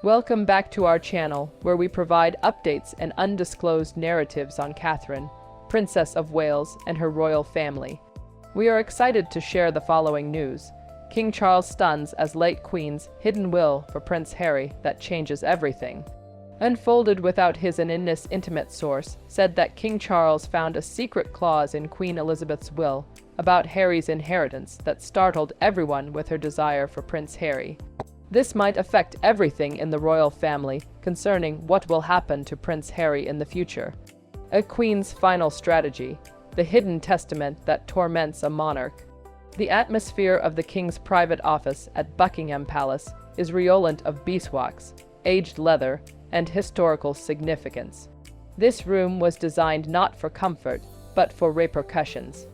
Welcome back to our channel, where we provide updates and undisclosed narratives on Catherine, Princess of Wales, and her royal family. We are excited to share the following news. King Charles stuns as late Queen's hidden will for Prince Harry that changes everything. Unfolded without his intimate source, said that King Charles found a secret clause in Queen Elizabeth's will about Harry's inheritance that startled everyone with her desire for Prince Harry. This might affect everything in the royal family concerning what will happen to Prince Harry in the future. A queen's final strategy, the hidden testament that torments a monarch. The atmosphere of the king's private office at Buckingham Palace is redolent of beeswax, aged leather, and historical significance. This room was designed not for comfort, but for repercussions.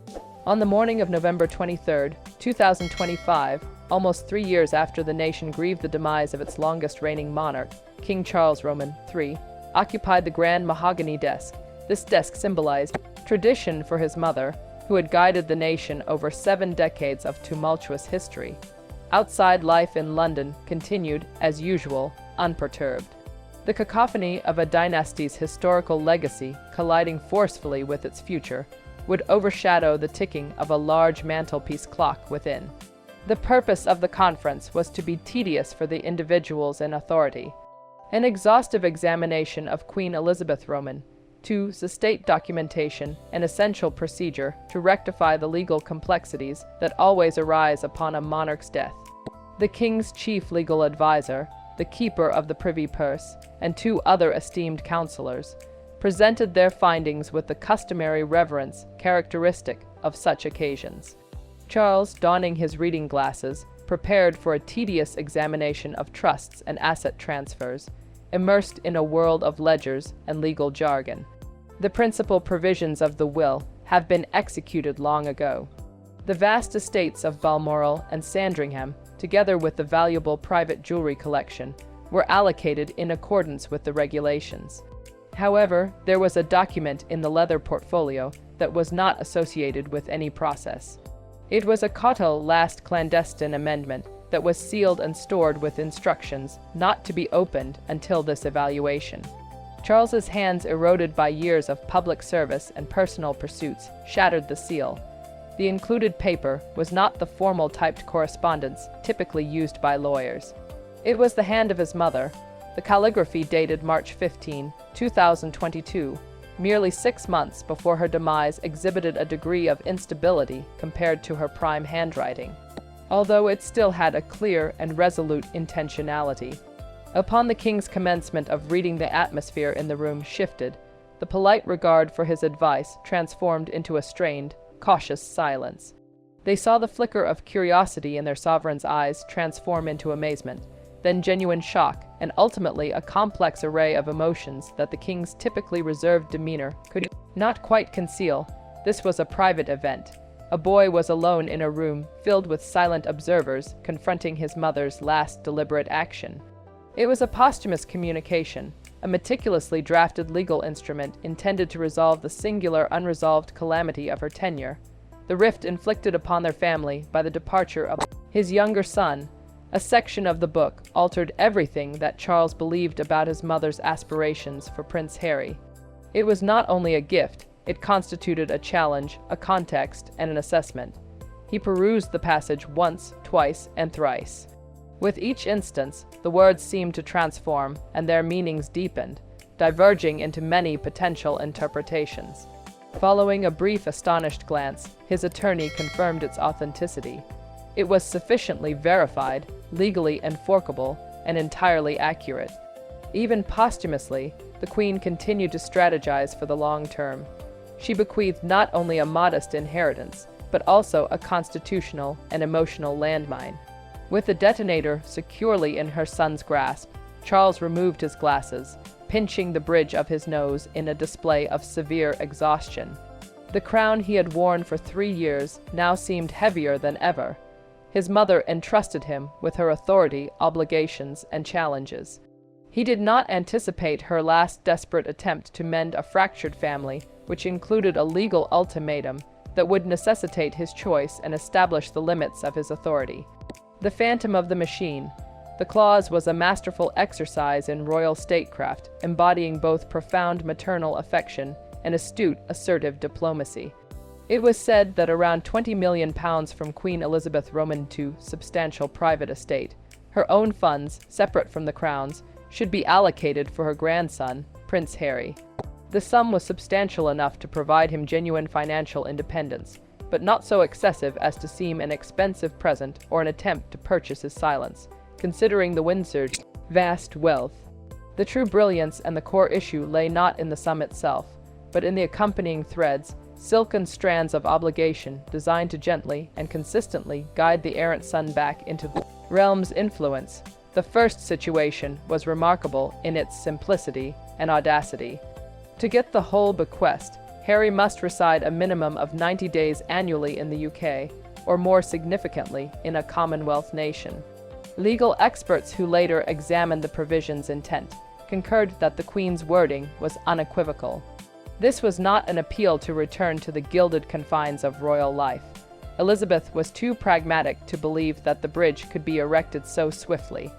On the morning of November 23, 2025, almost 3 years after the nation grieved the demise of its longest reigning monarch, King Charles Roman III, occupied the grand mahogany desk. This desk symbolized tradition for his mother, who had guided the nation over 7 decades of tumultuous history. Outside life in London continued, as usual, unperturbed. The cacophony of a dynasty's historical legacy colliding forcefully with its future would overshadow the ticking of a large mantelpiece clock within. The purpose of the conference was to be tedious for the individuals in authority. An exhaustive examination of Queen Elizabeth Roman II's estate documentation, an essential procedure to rectify the legal complexities that always arise upon a monarch's death. The king's chief legal advisor, the keeper of the privy purse, and 2 other esteemed counselors, presented their findings with the customary reverence characteristic of such occasions. Charles, donning his reading glasses, prepared for a tedious examination of trusts and asset transfers, immersed in a world of ledgers and legal jargon. The principal provisions of the will have been executed long ago. The vast estates of Balmoral and Sandringham, together with the valuable private jewelry collection, were allocated in accordance with the regulations. However, there was a document in the leather portfolio that was not associated with any process. It was a Cottel last clandestine amendment that was sealed and stored with instructions not to be opened until this evaluation. Charles's hands, eroded by years of public service and personal pursuits, shattered the seal. The included paper was not the formal typed correspondence typically used by lawyers. It was the hand of his mother. The calligraphy dated March 15, 2022, merely 6 months before her demise, exhibited a degree of instability compared to her prime handwriting, although it still had a clear and resolute intentionality. Upon the king's commencement of reading, the atmosphere in the room shifted. The polite regard for his advice transformed into a strained, cautious silence. They saw the flicker of curiosity in their sovereign's eyes transform into amazement, then genuine shock, and ultimately a complex array of emotions that the king's typically reserved demeanor could not quite conceal. This was a private event. A boy was alone in a room filled with silent observers, confronting his mother's last deliberate action. It was a posthumous communication, a meticulously drafted legal instrument intended to resolve the singular unresolved calamity of her tenure, the rift inflicted upon their family by the departure of his younger son. A section of the book altered everything that Charles believed about his mother's aspirations for Prince Harry. It was not only a gift, it constituted a challenge, a context, and an assessment. He perused the passage once, twice, and thrice. With each instance, the words seemed to transform, and their meanings deepened, diverging into many potential interpretations. Following a brief, astonished glance, his attorney confirmed its authenticity. It was sufficiently verified, legally enforceable, and entirely accurate. Even posthumously, the Queen continued to strategize for the long term. She bequeathed not only a modest inheritance, but also a constitutional and emotional landmine. With the detonator securely in her son's grasp, Charles removed his glasses, pinching the bridge of his nose in a display of severe exhaustion. The crown he had worn for 3 years now seemed heavier than ever. His mother entrusted him with her authority, obligations, and challenges. He did not anticipate her last desperate attempt to mend a fractured family, which included a legal ultimatum that would necessitate his choice and establish the limits of his authority. The phantom of the machine. The clause was a masterful exercise in royal statecraft, embodying both profound maternal affection and astute, assertive diplomacy. It was said that around £20 million from Queen Elizabeth II's substantial private estate, her own funds, separate from the crown's, should be allocated for her grandson, Prince Harry. The sum was substantial enough to provide him genuine financial independence, but not so excessive as to seem an expensive present or an attempt to purchase his silence, considering the Windsor's vast wealth. The true brilliance and the core issue lay not in the sum itself, but in the accompanying threads, silken strands of obligation designed to gently and consistently guide the errant son back into the realm's influence. The first situation was remarkable in its simplicity and audacity. To get the whole bequest, Harry must reside a minimum of 90 days annually in the UK, or more significantly, in a Commonwealth nation. Legal experts who later examined the provision's intent concurred that the Queen's wording was unequivocal. This was not an appeal to return to the gilded confines of royal life. Elizabeth was too pragmatic to believe that the bridge could be erected so swiftly.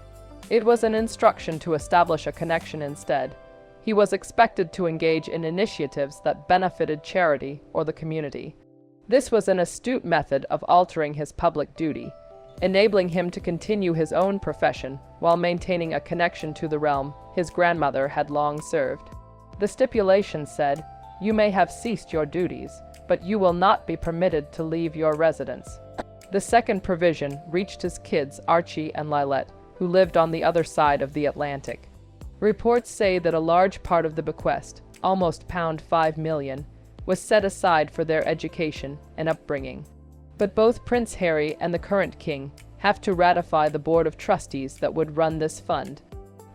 It was an instruction to establish a connection instead. He was expected to engage in initiatives that benefited charity or the community. This was an astute method of altering his public duty, enabling him to continue his own profession while maintaining a connection to the realm his grandmother had long served. The stipulation said, "You may have ceased your duties, but you will not be permitted to leave your residence." The second provision reached his kids Archie and Lilette, who lived on the other side of the Atlantic. Reports say that a large part of the bequest, almost £5 million, was set aside for their education and upbringing. But both Prince Harry and the current king have to ratify the board of trustees that would run this fund.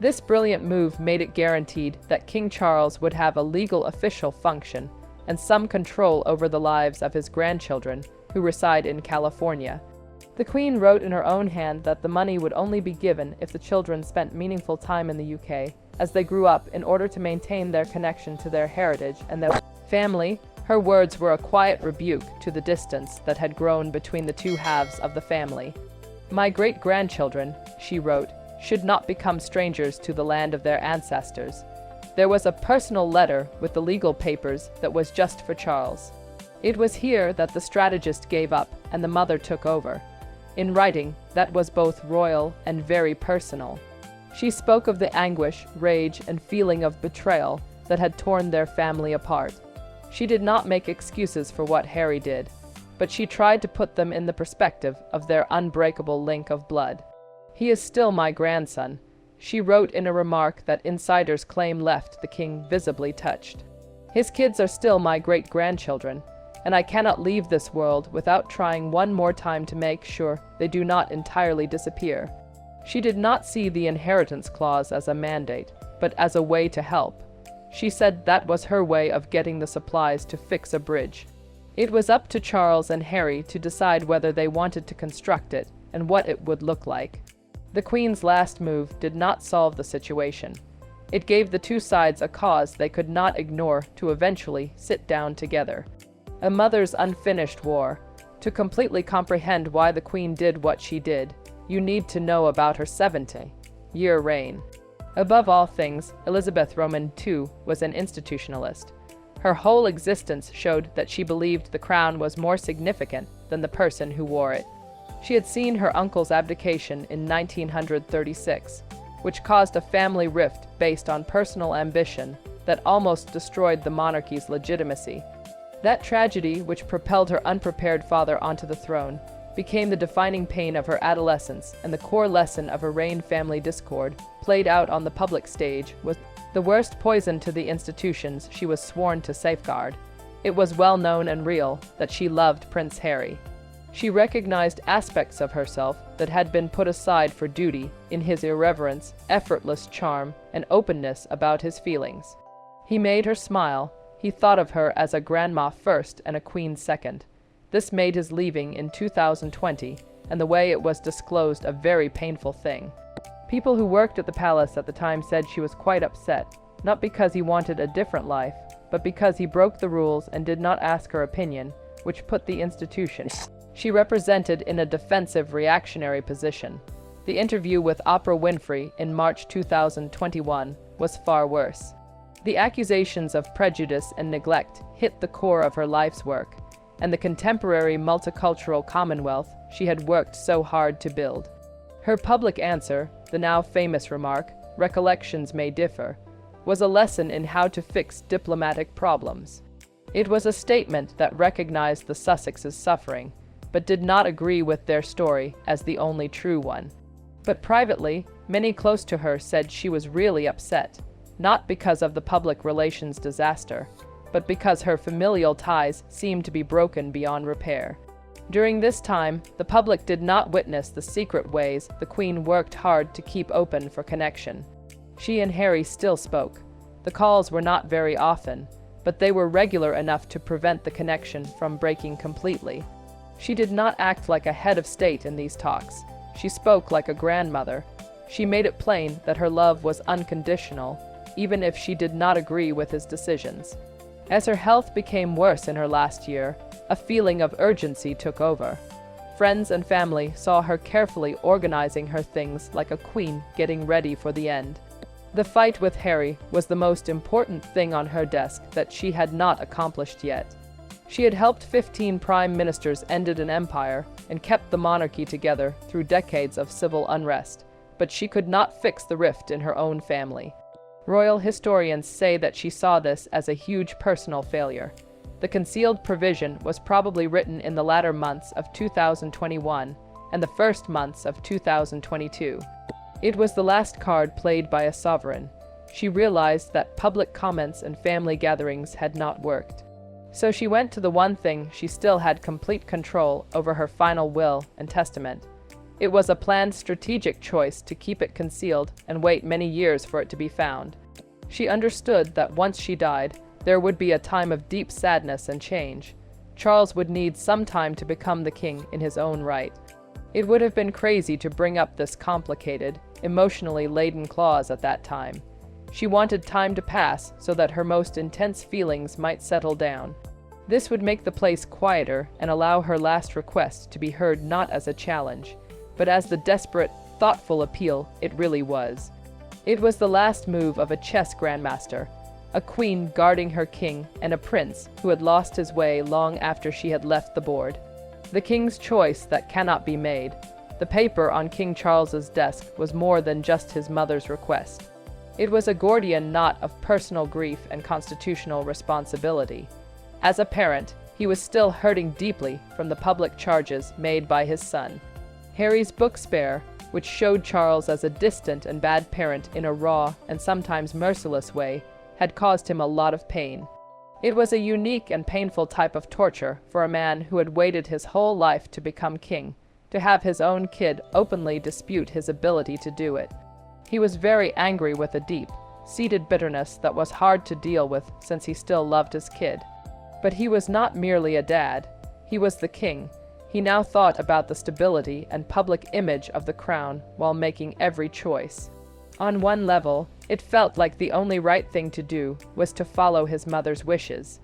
This brilliant move made it guaranteed that King Charles would have a legal official function and some control over the lives of his grandchildren, who reside in California. The Queen wrote in her own hand that the money would only be given if the children spent meaningful time in the UK as they grew up in order to maintain their connection to their heritage and their family. Her words were a quiet rebuke to the distance that had grown between the two halves of the family. "My great-grandchildren," she wrote, "should not become strangers to the land of their ancestors." There was a personal letter with the legal papers that was just for Charles. It was here that the strategist gave up and the mother took over. In writing, that was both royal and very personal. She spoke of the anguish, rage, and feeling of betrayal that had torn their family apart. She did not make excuses for what Harry did, but she tried to put them in the perspective of their unbreakable link of blood. "He is still my grandson," she wrote in a remark that insiders claim left the king visibly touched. "His kids are still my great-grandchildren, and I cannot leave this world without trying one more time to make sure they do not entirely disappear." She did not see the inheritance clause as a mandate, but as a way to help. She said that was her way of getting the supplies to fix a bridge. It was up to Charles and Harry to decide whether they wanted to construct it and what it would look like. The Queen's last move did not solve the situation. It gave the two sides a cause they could not ignore to eventually sit down together. A mother's unfinished war. To completely comprehend why the Queen did what she did, you need to know about her 70-year reign. Above all things, Elizabeth II was an institutionalist. Her whole existence showed that she believed the crown was more significant than the person who wore it. She had seen her uncle's abdication in 1936, which caused a family rift based on personal ambition that almost destroyed the monarchy's legitimacy. That tragedy, which propelled her unprepared father onto the throne, became the defining pain of her adolescence, and the core lesson of arraigned family discord, played out on the public stage, was the worst poison to the institutions she was sworn to safeguard. It was well known and real that she loved Prince Harry. She recognized aspects of herself that had been put aside for duty in his irreverence, effortless charm, and openness about his feelings. He made her smile. He thought of her as a grandma first and a queen second. This made his leaving in 2020, and the way it was disclosed, a very painful thing. People who worked at the palace at the time said she was quite upset, not because he wanted a different life, but because he broke the rules and did not ask her opinion, which put the institution she represented in a defensive, reactionary position. The interview with Oprah Winfrey in March 2021 was far worse. The accusations of prejudice and neglect hit the core of her life's work, and the contemporary multicultural commonwealth she had worked so hard to build. Her public answer, the now famous remark, "Recollections may differ," was a lesson in how to fix diplomatic problems. It was a statement that recognized the Sussexes' suffering, but did not agree with their story as the only true one. But privately, many close to her said she was really upset, not because of the public relations disaster, but because her familial ties seemed to be broken beyond repair. During this time, the public did not witness the secret ways the Queen worked hard to keep open for connection. She and Harry still spoke. The calls were not very often, but they were regular enough to prevent the connection from breaking completely. She did not act like a head of state in these talks. She spoke like a grandmother. She made it plain that her love was unconditional, even if she did not agree with his decisions. As her health became worse in her last year, a feeling of urgency took over. Friends and family saw her carefully organizing her things like a queen getting ready for the end. The fight with Harry was the most important thing on her desk that she had not accomplished yet. She had helped 15 prime ministers ended an empire and kept the monarchy together through decades of civil unrest, but she could not fix the rift in her own family. Royal historians say that she saw this as a huge personal failure. The concealed provision was probably written in the latter months of 2021 and the first months of 2022. It was the last card played by a sovereign. She realized that public comments and family gatherings had not worked. So she went to the one thing she still had complete control over: her final will and testament. It was a planned strategic choice to keep it concealed and wait many years for it to be found. She understood that once she died, there would be a time of deep sadness and change. Charles would need some time to become the king in his own right. It would have been crazy to bring up this complicated, emotionally laden clause at that time. She wanted time to pass so that her most intense feelings might settle down. This would make the place quieter and allow her last request to be heard not as a challenge, but as the desperate, thoughtful appeal it really was. It was the last move of a chess grandmaster, a queen guarding her king and a prince who had lost his way long after she had left the board. The king's choice that cannot be made. The paper on King Charles's desk was more than just his mother's request. It was a Gordian knot of personal grief and constitutional responsibility. As a parent, he was still hurting deeply from the public charges made by his son. Harry's book Spare, which showed Charles as a distant and bad parent in a raw and sometimes merciless way, had caused him a lot of pain. It was a unique and painful type of torture for a man who had waited his whole life to become king, to have his own kid openly dispute his ability to do it. He was very angry with a deep, seated bitterness that was hard to deal with since he still loved his kid. But he was not merely a dad. He was the king. He now thought about the stability and public image of the crown while making every choice. On one level, it felt like the only right thing to do was to follow his mother's wishes.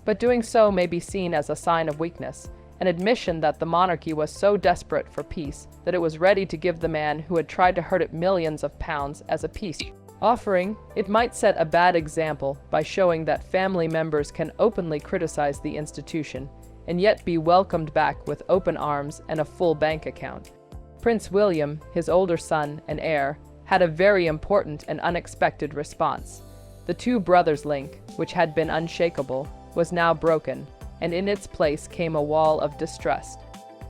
But doing so may be seen as a sign of weakness, an admission that the monarchy was so desperate for peace that it was ready to give the man who had tried to hurt it millions of pounds as a peace offering. It might set a bad example by showing that family members can openly criticize the institution and yet be welcomed back with open arms and a full bank account. Prince William, his older son and heir, had a very important and unexpected response. The two brothers' link, which had been unshakable, was now broken, and in its place came a wall of distrust.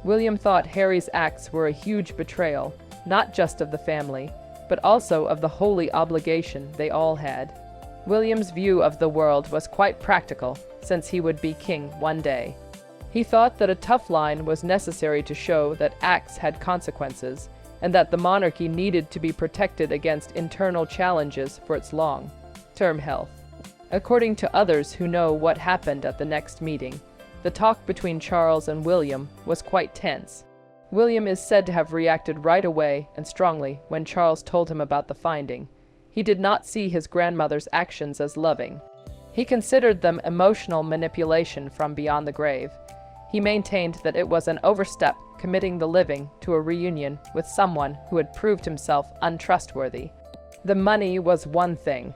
William thought Harry's acts were a huge betrayal, not just of the family, but also of the holy obligation they all had. William's view of the world was quite practical, since he would be king one day. He thought that a tough line was necessary to show that acts had consequences, and that the monarchy needed to be protected against internal challenges for its long-term health. According to others who know what happened at the next meeting, the talk between Charles and William was quite tense. William is said to have reacted right away and strongly when Charles told him about the finding. He did not see his grandmother's actions as loving. He considered them emotional manipulation from beyond the grave. He maintained that it was an overstep committing the living to a reunion with someone who had proved himself untrustworthy. The money was one thing.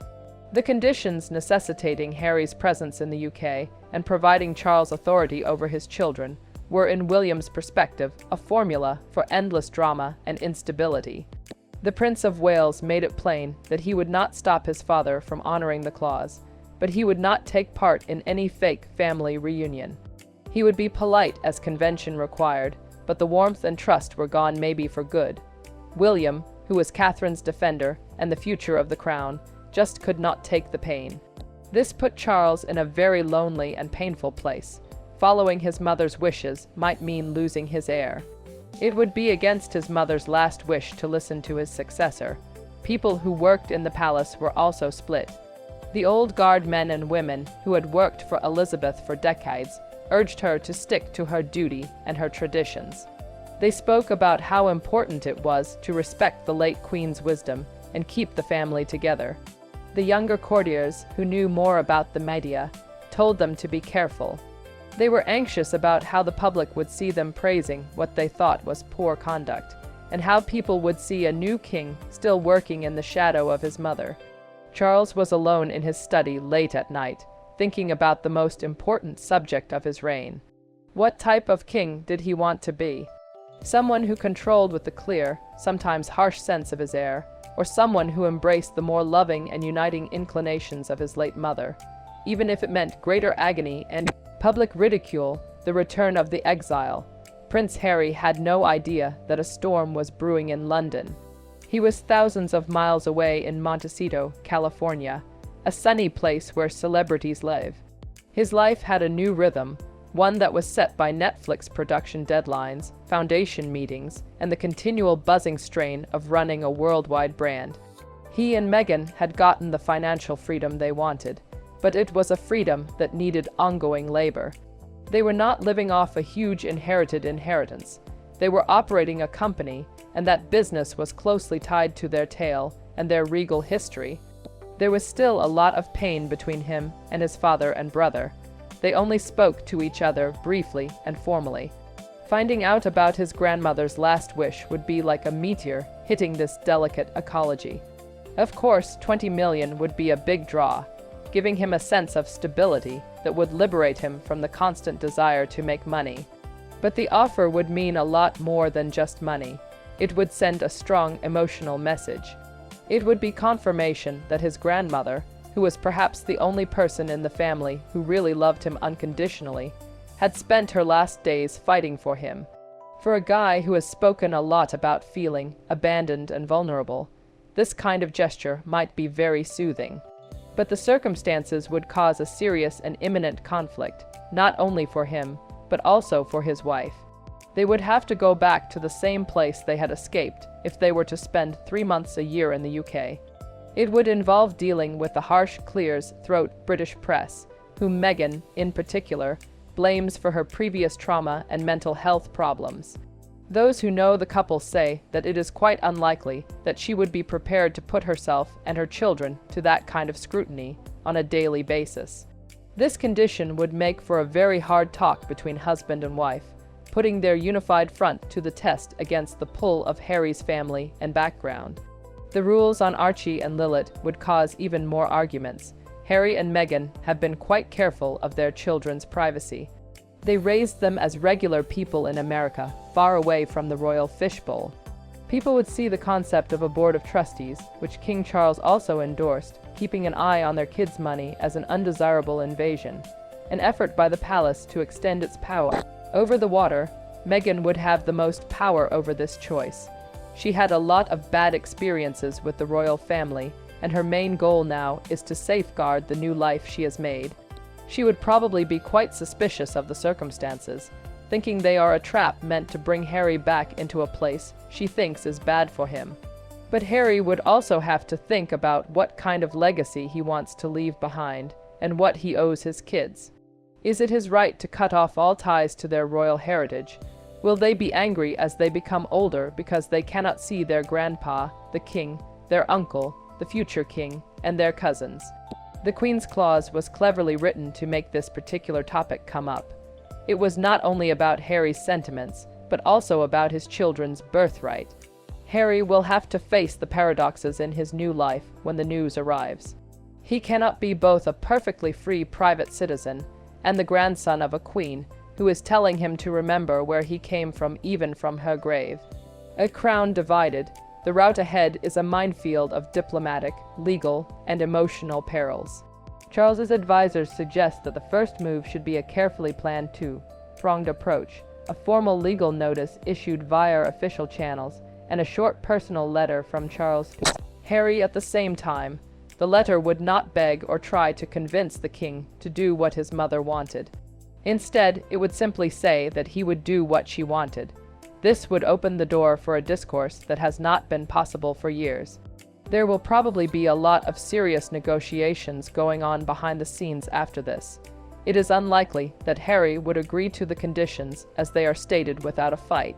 The conditions necessitating Harry's presence in the UK and providing Charles authority over his children were, in William's perspective, a formula for endless drama and instability. The Prince of Wales made it plain that he would not stop his father from honoring the clause, but he would not take part in any fake family reunion. He would be polite as convention required, but the warmth and trust were gone, maybe for good. William, who was Catherine's defender and the future of the crown, just could not take the pain. This put Charles in a very lonely and painful place. Following his mother's wishes might mean losing his heir. It would be against his mother's last wish to listen to his successor. People who worked in the palace were also split. The old guard men and women who had worked for Elizabeth for decades urged her to stick to her duty and her traditions. They spoke about how important it was to respect the late Queen's wisdom and keep the family together. The younger courtiers, who knew more about the media, told them to be careful. They were anxious about how the public would see them praising what they thought was poor conduct, and how people would see a new king still working in the shadow of his mother. Charles was alone in his study late at night, thinking about the most important subject of his reign. What type of king did he want to be? Someone who controlled with the clear, sometimes harsh sense of his heir, or someone who embraced the more loving and uniting inclinations of his late mother, even if it meant greater agony and public ridicule, the return of the exile. Prince Harry had no idea that a storm was brewing in London. He was thousands of miles away in Montecito, California, a sunny place where celebrities live. His life had a new rhythm, one that was set by Netflix production deadlines, foundation meetings, and the continual buzzing strain of running a worldwide brand. He and Meghan had gotten the financial freedom they wanted, but it was a freedom that needed ongoing labor. They were not living off a huge inherited inheritance. They were operating a company, and that business was closely tied to their tale and their regal history. There was still a lot of pain between him and his father and brother. They only spoke to each other briefly and formally. Finding out about his grandmother's last wish would be like a meteor hitting this delicate ecology. Of course, 20 million would be a big draw, giving him a sense of stability that would liberate him from the constant desire to make money. But the offer would mean a lot more than just money. It would send a strong emotional message. It would be confirmation that his grandmother, who was perhaps the only person in the family who really loved him unconditionally, had spent her last days fighting for him. For a guy who has spoken a lot about feeling abandoned and vulnerable, this kind of gesture might be very soothing. But the circumstances would cause a serious and imminent conflict, not only for him, but also for his wife. They would have to go back to the same place they had escaped if they were to spend 3 months a year in the UK. It would involve dealing with the harsh, clear-throat British press, whom Meghan, in particular, blames for her previous trauma and mental health problems. Those who know the couple say that it is quite unlikely that she would be prepared to put herself and her children to that kind of scrutiny on a daily basis. This condition would make for a very hard talk between husband and wife, putting their unified front to the test against the pull of Harry's family and background. The rules on Archie and Lilith would cause even more arguments. Harry and Meghan have been quite careful of their children's privacy. They raised them as regular people in America, far away from the royal fishbowl. People would see the concept of a board of trustees, which King Charles also endorsed, keeping an eye on their kids' money as an undesirable invasion, an effort by the palace to extend its power. Over the water, Meghan would have the most power over this choice. She had a lot of bad experiences with the royal family, and her main goal now is to safeguard the new life she has made. She would probably be quite suspicious of the circumstances, thinking they are a trap meant to bring Harry back into a place she thinks is bad for him. But Harry would also have to think about what kind of legacy he wants to leave behind, and what he owes his kids. Is it his right to cut off all ties to their royal heritage? Will they be angry as they become older because they cannot see their grandpa, the king, their uncle, the future king, and their cousins? The Queen's Clause was cleverly written to make this particular topic come up. It was not only about Harry's sentiments, but also about his children's birthright. Harry will have to face the paradoxes in his new life when the news arrives. He cannot be both a perfectly free private citizen and the grandson of a queen who is telling him to remember where he came from, even from her grave. A crown divided, the route ahead is a minefield of diplomatic, legal, and emotional perils. Charles's advisors suggest that the first move should be a carefully planned two-pronged approach, a formal legal notice issued via official channels, and a short personal letter from Charles to Harry at the same time. The letter would not beg or try to convince the king to do what his mother wanted. Instead, it would simply say that he would do what she wanted. This would open the door for a discourse that has not been possible for years. There will probably be a lot of serious negotiations going on behind the scenes after this. It is unlikely that Harry would agree to the conditions as they are stated without a fight.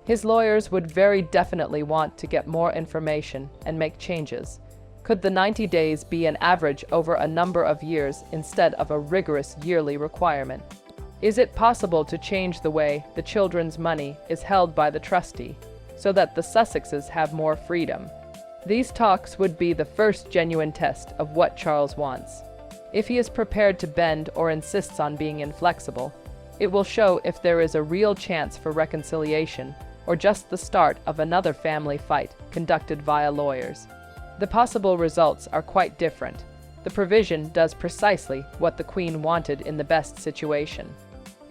His lawyers would very definitely want to get more information and make changes. Could the 90 days be an average over a number of years instead of a rigorous yearly requirement? Is it possible to change the way the children's money is held by the trustee, so that the Sussexes have more freedom? These talks would be the first genuine test of what Charles wants. If he is prepared to bend or insists on being inflexible, it will show if there is a real chance for reconciliation or just the start of another family fight conducted via lawyers. The possible results are quite different. The provision does precisely what the Queen wanted in the best situation.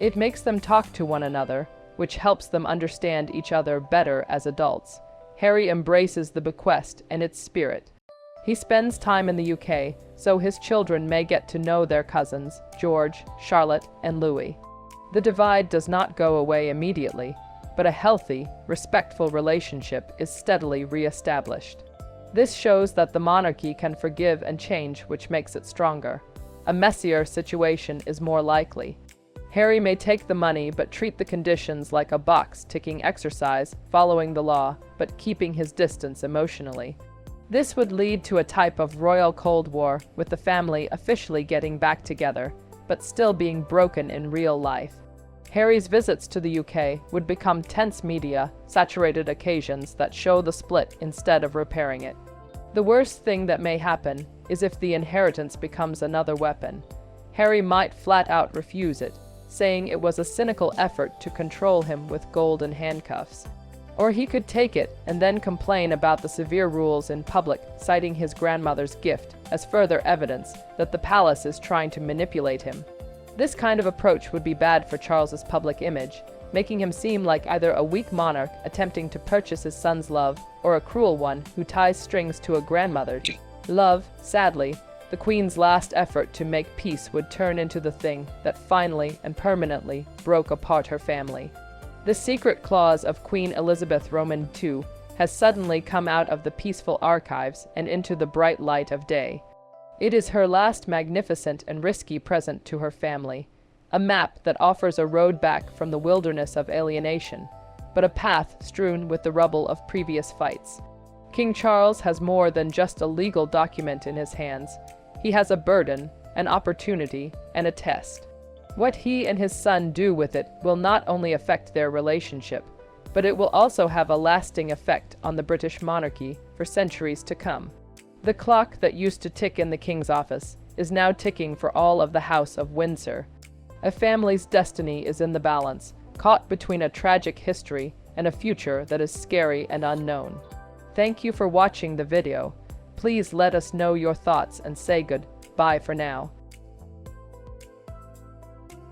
It makes them talk to one another, which helps them understand each other better as adults. Harry embraces the bequest and its spirit. He spends time in the UK, so his children may get to know their cousins, George, Charlotte, and Louis. The divide does not go away immediately, but a healthy, respectful relationship is steadily re-established. This shows that the monarchy can forgive and change, which makes it stronger. A messier situation is more likely. Harry may take the money but treat the conditions like a box-ticking exercise, following the law, but keeping his distance emotionally. This would lead to a type of royal Cold War, with the family officially getting back together, but still being broken in real life. Harry's visits to the UK would become tense media-saturated occasions that show the split instead of repairing it. The worst thing that may happen is if the inheritance becomes another weapon. Harry might flat out refuse it, saying it was a cynical effort to control him with golden handcuffs. Or he could take it and then complain about the severe rules in public, citing his grandmother's gift as further evidence that the palace is trying to manipulate him. This kind of approach would be bad for Charles's public image, making him seem like either a weak monarch attempting to purchase his son's love or a cruel one who ties strings to a grandmother's love. Sadly, the Queen's last effort to make peace would turn into the thing that finally and permanently broke apart her family. The secret clause of Queen Elizabeth Roman II has suddenly come out of the peaceful archives and into the bright light of day. It is her last magnificent and risky present to her family, a map that offers a road back from the wilderness of alienation, but a path strewn with the rubble of previous fights. King Charles has more than just a legal document in his hands. He has a burden, an opportunity, and a test. What he and his son do with it will not only affect their relationship, but it will also have a lasting effect on the British monarchy for centuries to come. The clock that used to tick in the King's office is now ticking for all of the House of Windsor. A family's destiny is in the balance, caught between a tragic history and a future that is scary and unknown. Thank you for watching the video. Please let us know your thoughts and say goodbye for now.